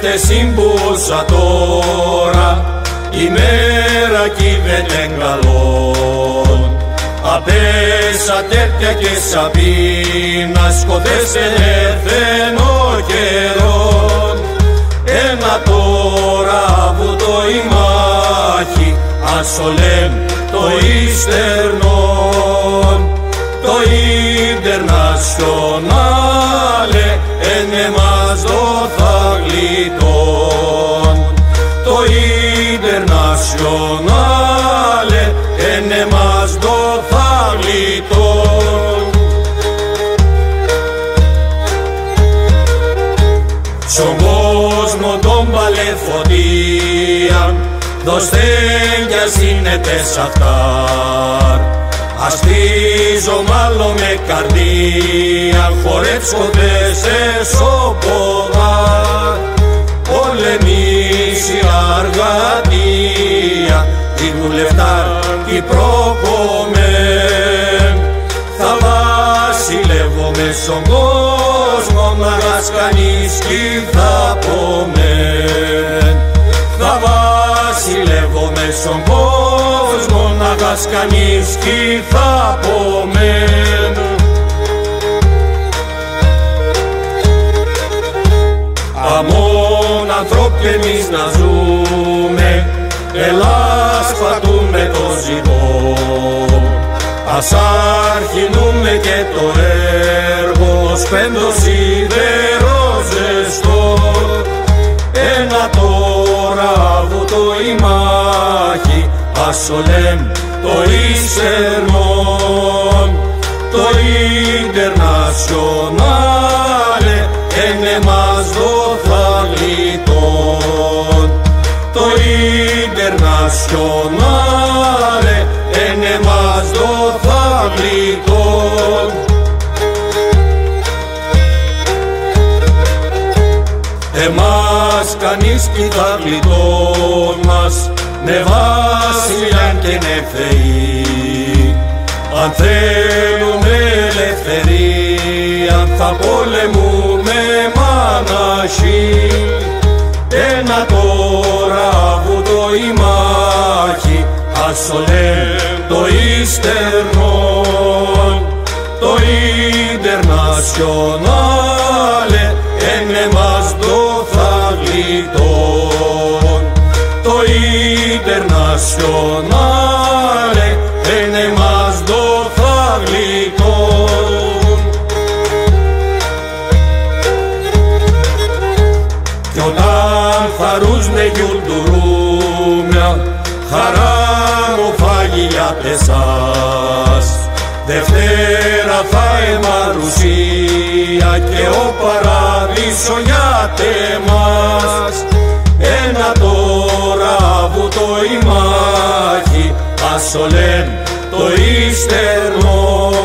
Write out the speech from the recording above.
είστε σύμπουσα τώρα, η μέρα κύβεται καλόν. Απέσατε και σαπίνα, σκοτέστε έρθεν ο καιρόν. Ένα τώρα που το η μάχη, ασολέμ το ίστερνον. Το Ιντερνασιονάλε εν εμάς το θα γλιτών. Το Ιντερνασιονάλε εν εμάς το θα γλιτών. Στον κόσμο τον παλαιφωτία, δώστε κι ας είναι τεσσαφτάρ. Αστίζω μάλλον με καρδία, χορεύσκονται σε σοποδά. Πολεμήσει αργατία, η δουλευτά κι προκομμέν. Θα βασιλεύομαι στον κόσμο, να κανείς κι θα πομεν. Θα βασιλεύομαι στον κόσμο, να κανείς κι θα πομεν. Αμόν ανθρώποι εμείς να ζούμε, ελάς πατούμε το ζητό. Ας αρχινούμε και το έργο, σπέντο σιδερό ζεστό. Ένα τώρα βούτο η μάχη, ασολέμ το Ισερμόν. Το Ιντερνασιονάλε εν εμάς το θα γλιτών. Το Ιντερνασιονάλε εν εμάς το θα γλιτών. Εμάς κανείς κι θα γλιτών μας, με βασιλιάν και νεφθεή. Αν θέλουμε ελευθερία, θα πολεμούμε μάναχοι. Ένα τώρα βούτο η μάχη, ασολέμ το ίστερνον. Το Ιντερνασιονάλε εν εμάς το θα γλιτών. Το Ιντερνασιονάλε εν εμάς το θα γλιτών. Κι όταν χαρούσμε γιουλτουρούμια, χαρά μου φάγει για εσάς. Δευτέρα θα εμαρουσία και ο παράδεισο για τεμάς. Ένα τώρα βούτο η μάχη, ασολέμ το ίστερνον.